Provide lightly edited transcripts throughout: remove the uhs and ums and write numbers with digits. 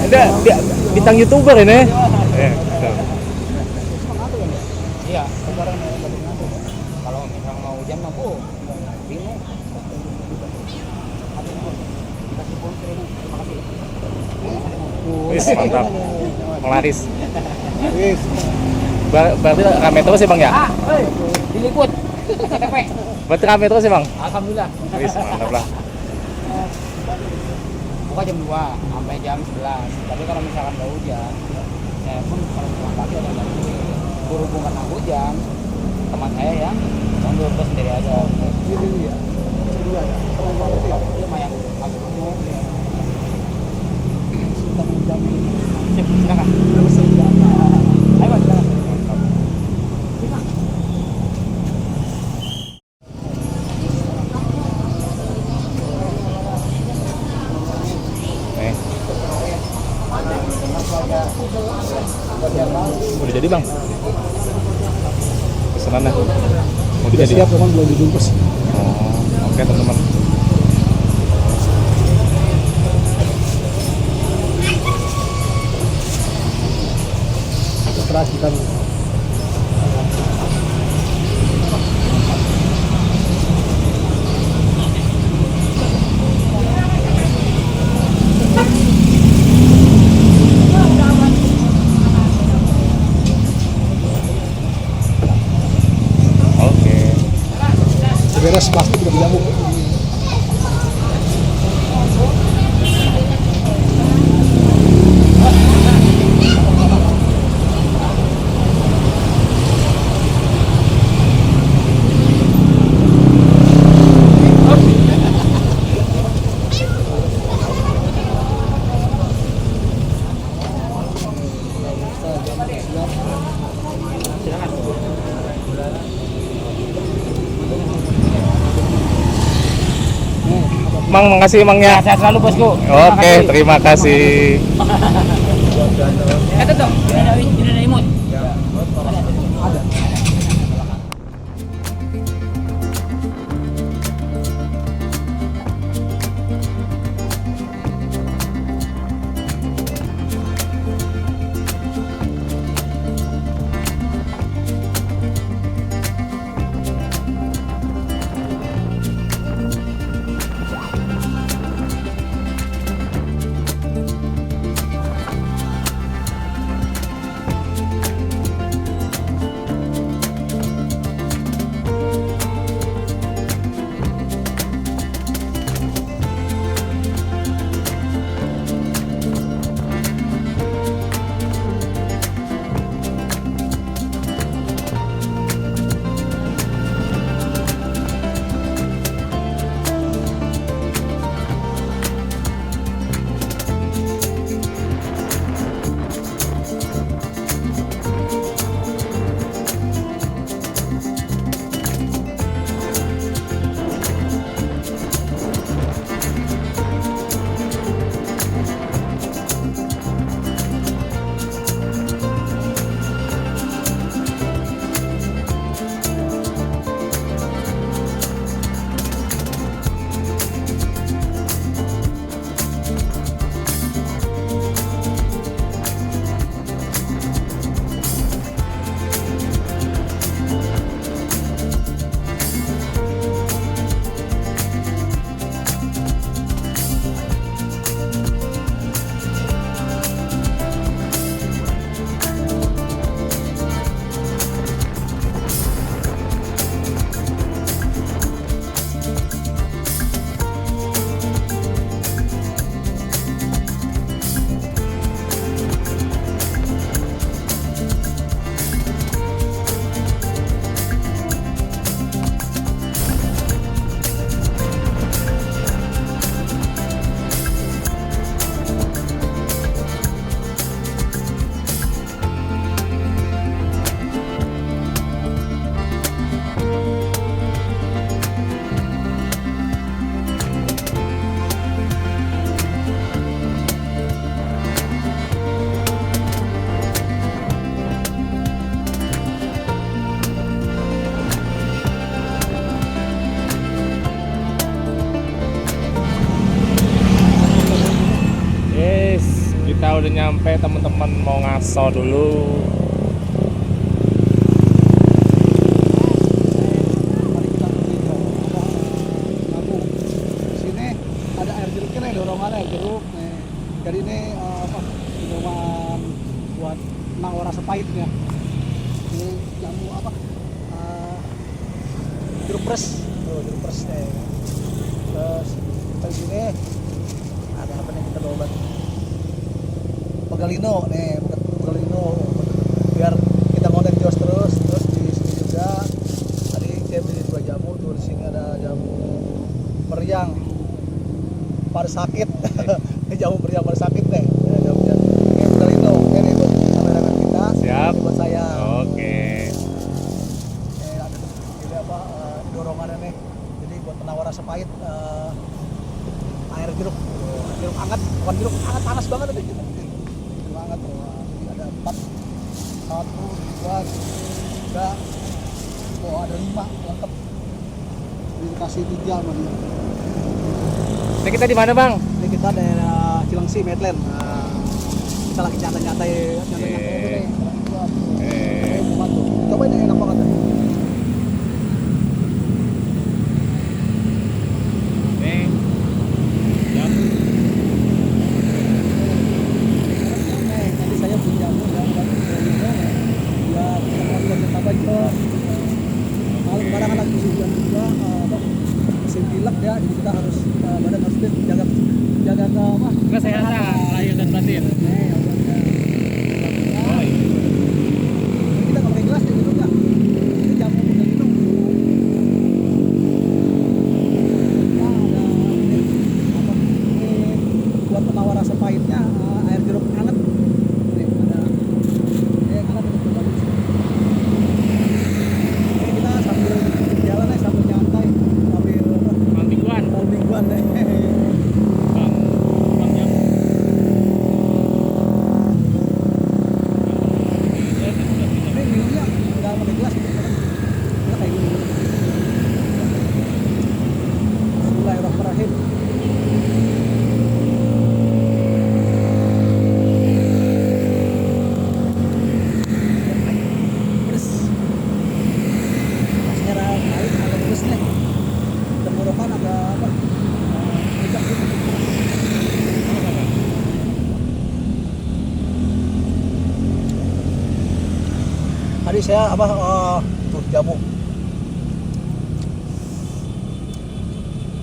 Ada bintang YouTuber ini. Iya, sekarang kalau misal mau hujan mah bingung. Wis mantap. Penglaris. Berarti rame terus ya Bang ya? Diliput. KTP. Berarti rame terus ya Bang? Alhamdulillah. Wis mantap lah. Buka jam 2 sampai jam 11. Tapi kalau misalkan nggak hujan, saya pun kalau pulang pagi ada lagi. Berhubung karena hujan, teman saya yang mundur ke sendiri aja. Iya. Lumayan agak umum. Silakan. Ayo silakan. Udah jadi Bang? Pesanannya? Mau Udah siap, cuman belum dibungkus. Oh, oke teman-teman. Peracikan. Oke. Beres plastik udah diamuk. Mang, makasih Mangnya. Sehat selalu bosku. Oke, terima kasih. Kata dong, ini ada imut. Kita udah nyampe, teman-teman mau ngaso dulu. Mari kita pergi ke Lampung. Di sini ada air jeruknya nih, dorongan air jeruk nih. Jadi ini minuman buat menangwar rasa pahitnya. Ini jamu jeruk pres. Tuh, jeruk pres nih. Terus di sini ada apa nih, kita bawa obat Pegalino nih, Pegalino biar kita konten jos terus di sini juga tadi saya beli 2 jamu tuh. Di sini ada jamu meriang pada sakit. Ini jamu meriang pada sakit nih. Jamunya ini Pegalino, ini buat kameramen kita. Siap. Ini buat saya. Oke. Ini ada ini dorongannya nih. Jadi buat penawar rasa pahit, air jeruk hangat, bukan jeruk hangat, panas banget ini. Jeruk hangat tuh. Ini ada 4, 1, 2, 3, ada 5 lengkap. Dikasih 3 sama dia. Ini kita di mana, Bang? Ini kita daerah Cilengsi, Medland. Kita lagi nyantai itu nih. Coba ini enak banget. Nih. Tadi saya beli jamu dan ya kita bajos. Kalau sekarang anak musim juga musim pilek ya, jadi kita harus badan harus fit, jaga ke apa? Kesehatan lahir dan batin. Kita nggak pakai gelas ya gitu nggak? Ini jamu udah minum. Ada ini apa? Ini buat penawar rasa pahitnya, air jeruk hangat. Nih ada hangat untuk bagus. Ini kita sambil jalan nih, sambil nyantai, sambil apa? Mingguan. Mingguan nih. Bang jam. Ini minumnya nggak pakai gelas gitu kan? Kita kayak gini. Bismillahirrahmanirrahim. Pedes. Rasanya pahit, agak pedes nih. Tenggorokan agak apa? Ngejak gitu. Tadi saya tuh jamu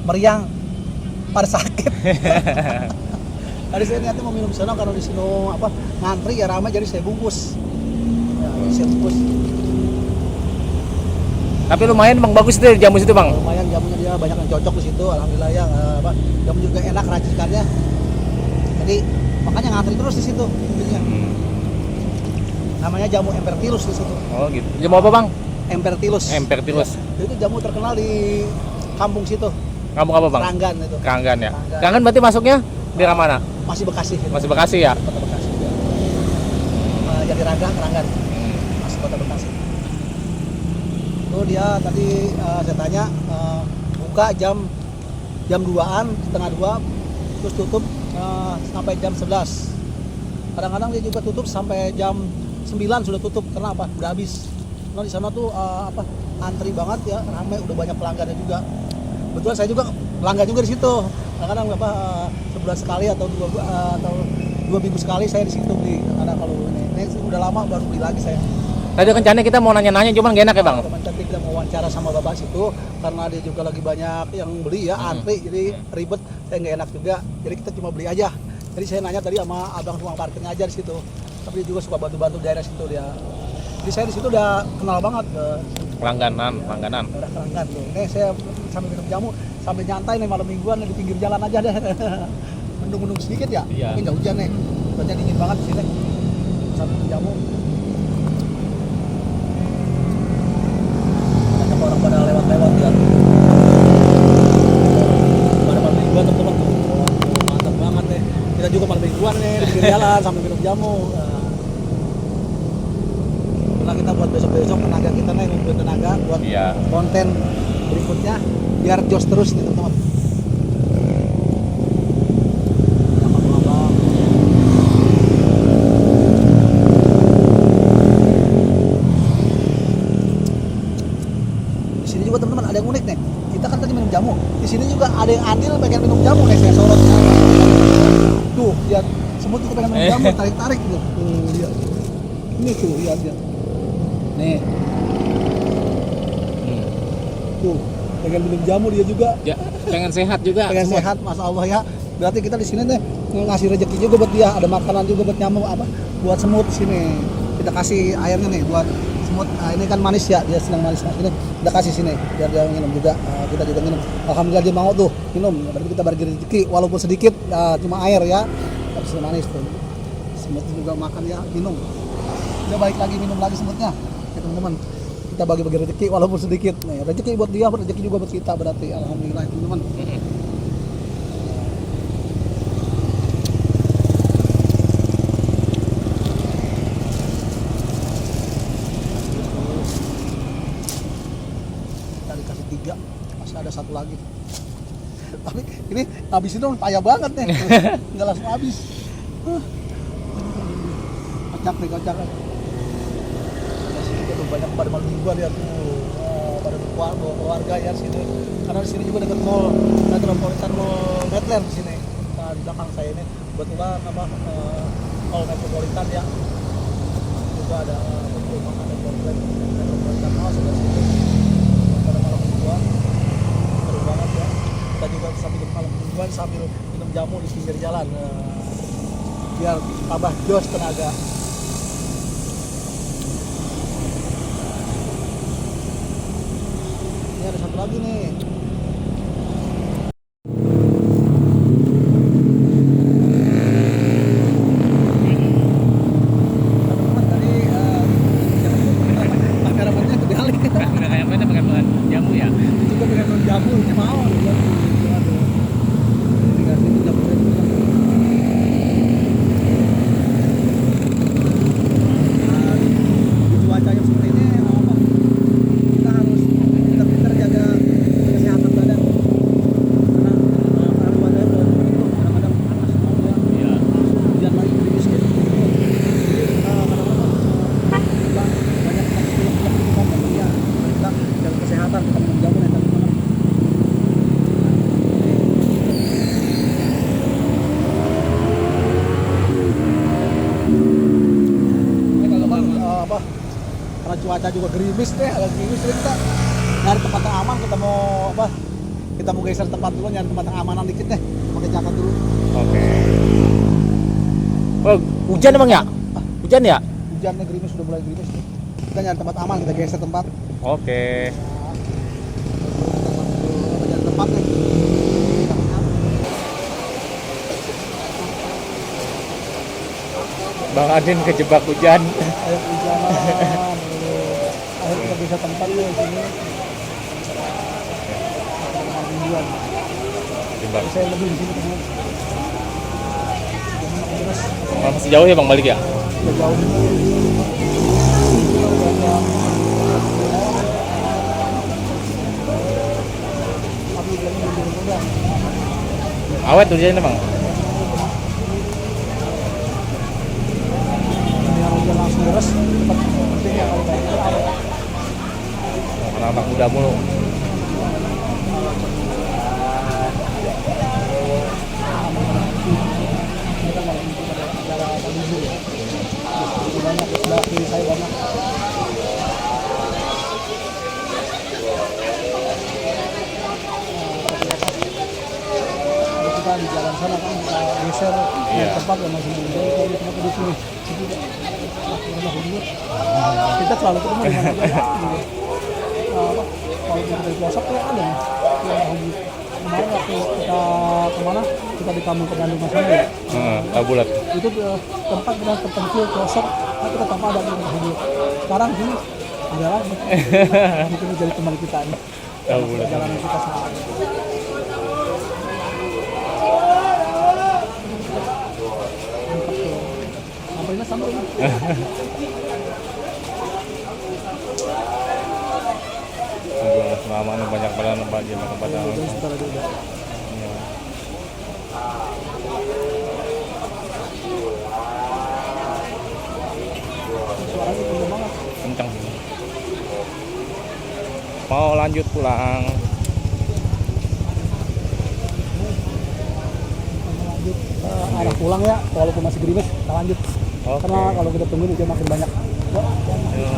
meriang pada sakit. Tadi saya niatnya mau minum di sana, karena di sini ngantri ya ramai, jadi saya bungkus. Ya, saya bungkus. Tapi lumayan, Bang, bagus deh jamu situ, Bang. Lumayan jamunya, dia banyak yang cocok di situ. Alhamdulillah ya, jamu juga enak racikannya. Jadi makanya ngantri terus di situ. Belinya. Namanya jamu Empertilus di situ. Oh, gitu. Jamu apa, Bang? Empertilus. Empertilus. Ya, itu jamu terkenal di kampung situ. Kampung apa, Bang? Keranggan itu. Keranggan ya. Keranggan. Keranggan berarti masuknya di daerah mana? Masih Bekasi. Gitu. Masih Bekasi ya? Kota Bekasi. Jadi Keranggan. Masih Kota Bekasi. Itu dia tadi saya tanya, buka jam 2-an, setengah 2, terus tutup sampai jam 11. Kadang-kadang dia juga tutup sampai jam 9 sudah tutup. Karena apa? Udah habis. Karena di sana tuh antri banget ya, ramai, udah banyak pelanggannya juga. Betul, saya juga pelanggan juga di situ. Kadang-kadang sebulan sekali atau 2 minggu sekali saya di situ beli. Karena kalau ini udah lama baru beli lagi saya. Tadi rencananya kita mau nanya-nanya, cuman gak enak ya, Bang? Nanti kita mau wawancara sama bapak situ, karena dia juga lagi banyak yang beli ya, antri, jadi ribet. Saya nggak enak juga, jadi kita cuma beli aja. Jadi saya nanya tadi sama abang tukang parkirnya aja di situ. Tapi dia juga suka bantu-bantu daerah situ dia. Jadi saya di situ udah kenal banget. Langganan. Udah Keranggan tuh. Nih saya sambil minum jamu, sambil nyantai nih malam mingguan di pinggir jalan aja deh. Mendung-mendung sedikit ya, Iya. tapi nggak hujan nih. Hujannya dingin banget di sini. Sambil minum jamu. Banyak orang pada lewat-lewat ya. Pada malam mingguan teman-teman tuh. Mantap banget nih. Kita juga malam mingguan nih di pinggir jalan sambil minum jamu. Setelah kita buat besok-besok tenaga kita nih, ngumpulin tenaga buat Iya. konten berikutnya biar jos terus nih teman-teman. Di sini juga ada yang adil pengen minum jamu nih, saya sorot. Tuh, lihat semut itu pengen minum jamu, tarik-tarik tuh. Tuh, lihat. Ini tuh, lihat ya. Nih. Tuh, pengen minum jamu dia juga. Ya, pengen sehat juga. Pengen semut. sehat, masya Allah ya. Berarti kita di sini nih ngasih rezeki juga buat dia, ada makanan juga buat nyamuk apa, buat semut di sini. Kita kasih airnya nih buat semut. Nah, ini kan manis ya, dia senang manis. Nah, ini kita kasih sini biar dia minum juga. Nah, kita juga minum. Alhamdulillah dia mau tuh minum. Berarti kita bagi rezeki walaupun sedikit, cuma air ya. Tapi manis tuh. Semut juga makan ya, minum. Dia balik lagi minum lagi semutnya. Ya, teman-teman. Kita bagi-bagi rezeki walaupun sedikit. Nih, rezeki buat dia, rezeki juga buat kita berarti. Alhamdulillah teman-teman. Dikasih 3, masih ada 1 lagi. Tapi ini habis itu payah banget nih, nggak langsung habis. Kocak nih, kocak. Itu banyak pada malam mingguan ya tuh, pada keluarga ya sini. Karena di sini juga dekat mall, Metropolitan Mall Medland di sini. Nah, di belakang saya ini kebetulan mall Metropolitan ya. Juga ada makanan Metropolitan Mall sebelah sini. Pada malam mingguan seru banget ya, kita juga sambil malam mingguan sambil minum jamu di pinggir jalan, biar tambah jos tenaga. Ini ada 1 lagi nih. Teman-teman tadi kameramannya kebalik. Udah kayak mana pengen jamu ya? Juga pengen minum jamu, ini mau ya. Dikasih jamu juga. Di cuaca yang seperti ini apa? Kita harus pintar-pintar jaga kesehatan badan. Karena cuaca itu kadang-kadang panas ya. Iya. Hujan lagi gerimis gitu. Jadi kadang-kadang banyak kan ya. Kita jaga kesehatan, kita minum jamu nih teman-teman. Ini kalau bang apa? Karena cuaca juga gerimis deh, agak gerimis jadi kita nyari tempat yang aman. Kita mau apa? Kita mau geser tempat dulu, nyari tempat yang amanan dikit deh. Pakai jaket dulu. Oke. Oh, hujan emang ya? Hujan ya? Hujannya gerimis, sudah mulai gerimis nih. Kita nyari tempat aman, kita geser tempat. Oke. Kita nyari tempat nih. Bang Adin kejebak hujan. Ayo hujanan. Akhirnya kita bisa tempat nih sini. Mingguan. Kejebak. Saya lebih di sini teman. Terus Masih jauh ya Bang balik ya? udah jauh. Awet hujannya Bang. Yang langsung beres, penting ya kalau kayak gitu awet. Anak-anak muda mulu. Ini kan malam itu ada acara libur ya. Jadi banyak di sebelah kiri saya banyak. Kalau kita di jalan sana kan kita geser Iya. tempat yang masih muda, kalau di tempat di sini. Kita selalu ketemu di mana aja. Apa? Kalau kita dari pelosok tuh ada. Kemarin waktu kita kemana? Kita di kampung Pedandung Mas ya. Bulat. Itu tempat kita terpencil pelosok, nah kita tanpa ada di sini. Sekarang sini ada lagi. Itu menjadi teman kita nih. Bulat. Perjalanan kita sekarang. Sampainya sama ini. Selama ini banyak banget tempat yang Jadi sebentar aja udah. iya. Suaranya kenceng banget. Kencang sih. Mau lanjut pulang. arah pulang ya, walaupun masih gerimis kita lanjut. Oke. Karena kalau kita tungguin hujan makin banyak. Ya.